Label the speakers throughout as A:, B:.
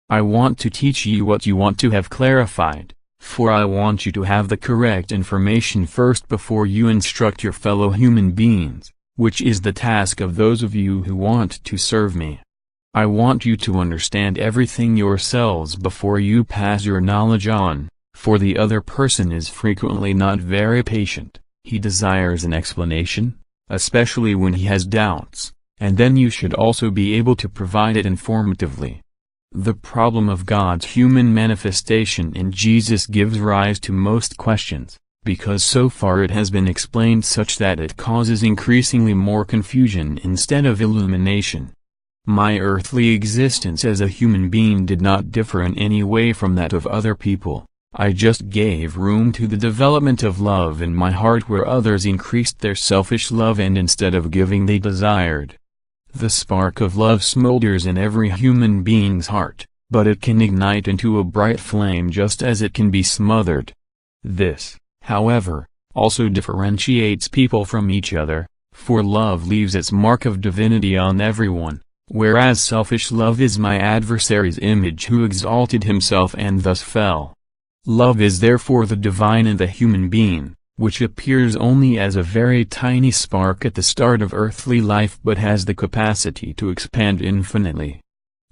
A: I want to teach you what you want to have clarified, for I want you to have the correct information first before you instruct your fellow human beings, which is the task of those of you who want to serve me. I want you to understand everything yourselves before you pass your knowledge on, for the other person is frequently not very patient. He desires an explanation, especially when he has doubts, and then you should also be able to provide it informatively. The problem of God's human manifestation in Jesus gives rise to most questions, because so far it has been explained such that it causes increasingly more confusion instead of illumination. My earthly existence as a human being did not differ in any way from that of other people. I just gave room to the development of love in my heart where others increased their selfish love and instead of giving they desired. The spark of love smolders in every human being's heart, but it can ignite into a bright flame just as it can be smothered. This, however, also differentiates people from each other, for love leaves its mark of divinity on everyone, whereas selfish love is my adversary's image who exalted himself and thus fell. Love is therefore the divine in the human being, which appears only as a very tiny spark at the start of earthly life but has the capacity to expand infinitely.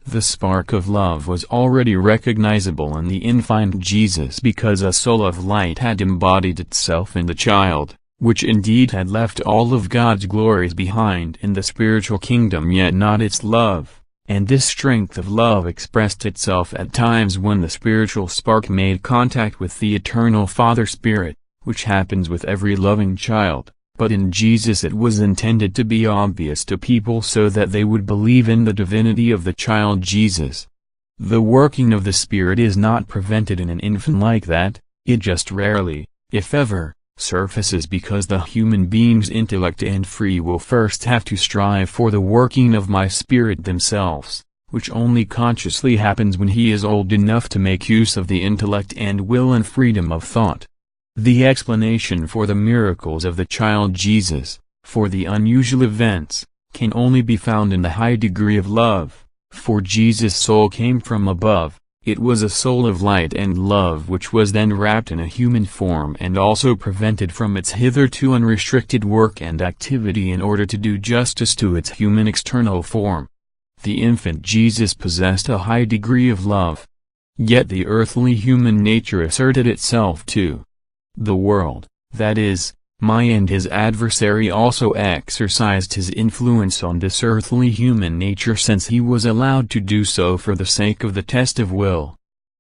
A: The spark of love was already recognizable in the infinite Jesus because a soul of light had embodied itself in the child, which indeed had left all of God's glories behind in the spiritual kingdom yet not its love. And this strength of love expressed itself at times when the spiritual spark made contact with the eternal Father Spirit, which happens with every loving child, but in Jesus it was intended to be obvious to people so that they would believe in the divinity of the child Jesus. The working of the Spirit is not prevented in an infant like that, it just rarely, if ever, surfaces because the human being's intellect and free will first have to strive for the working of my Spirit themselves, which only consciously happens when he is old enough to make use of the intellect and will and freedom of thought. The explanation for the miracles of the child Jesus, for the unusual events, can only be found in the high degree of love, for Jesus' soul came from above. It was a soul of light and love which was then wrapped in a human form and also prevented from its hitherto unrestricted work and activity in order to do justice to its human external form. The infant Jesus possessed a high degree of love. Yet the earthly human nature asserted itself too. The world, that is, my and his adversary also exercised his influence on this earthly human nature since he was allowed to do so for the sake of the test of will.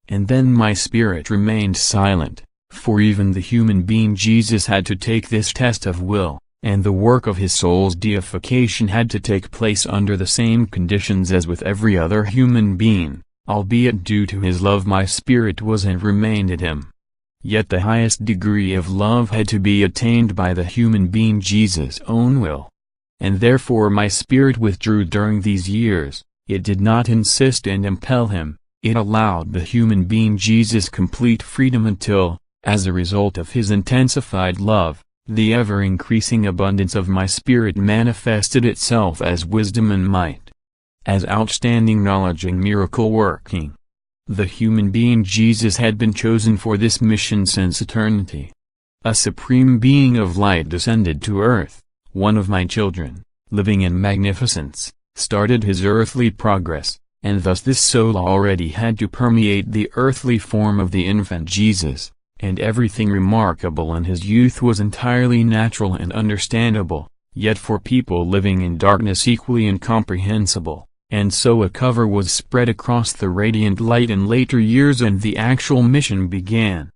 A: And then my spirit remained silent, for even the human being Jesus had to take this test of will, and the work of his soul's deification had to take place under the same conditions as with every other human being, albeit due to his love my spirit was and remained in him. Yet the highest degree of love had to be attained by the human being Jesus' own will. And therefore my spirit withdrew during these years. It did not insist and impel him, it allowed the human being Jesus complete freedom until, as a result of his intensified love, the ever-increasing abundance of my spirit manifested itself as wisdom and might, as outstanding knowledge and miracle working. The human being Jesus had been chosen for this mission since eternity. A supreme being of light descended to earth, one of my children, living in magnificence, started his earthly progress, and thus this soul already had to permeate the earthly form of the infant Jesus, and everything remarkable in his youth was entirely natural and understandable, yet for people living in darkness equally incomprehensible. And so a cover was spread across the radiant light in later years and the actual mission began.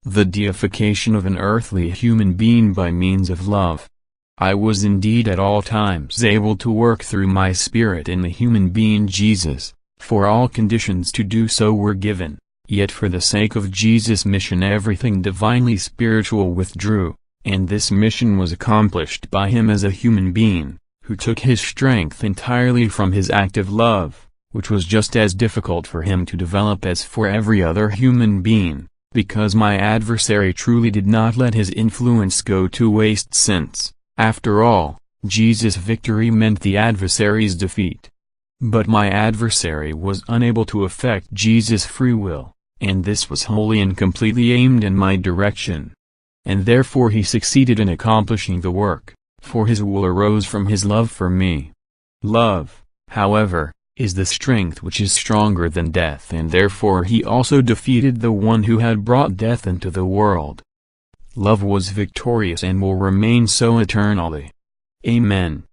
A: The deification of an earthly human being by means of love. I was indeed at all times able to work through my spirit in the human being Jesus, for all conditions to do so were given, yet for the sake of Jesus' mission everything divinely spiritual withdrew, and this mission was accomplished by him as a human being, who took his strength entirely from his active love, which was just as difficult for him to develop as for every other human being, because my adversary truly did not let his influence go to waste since, after all, Jesus' victory meant the adversary's defeat. But my adversary was unable to affect Jesus' free will, and this was wholly and completely aimed in my direction. And therefore he succeeded in accomplishing the work, for his will arose from his love for me. Love, however, is the strength which is stronger than death, and therefore he also defeated the one who had brought death into the world. Love was victorious and will remain so eternally. Amen.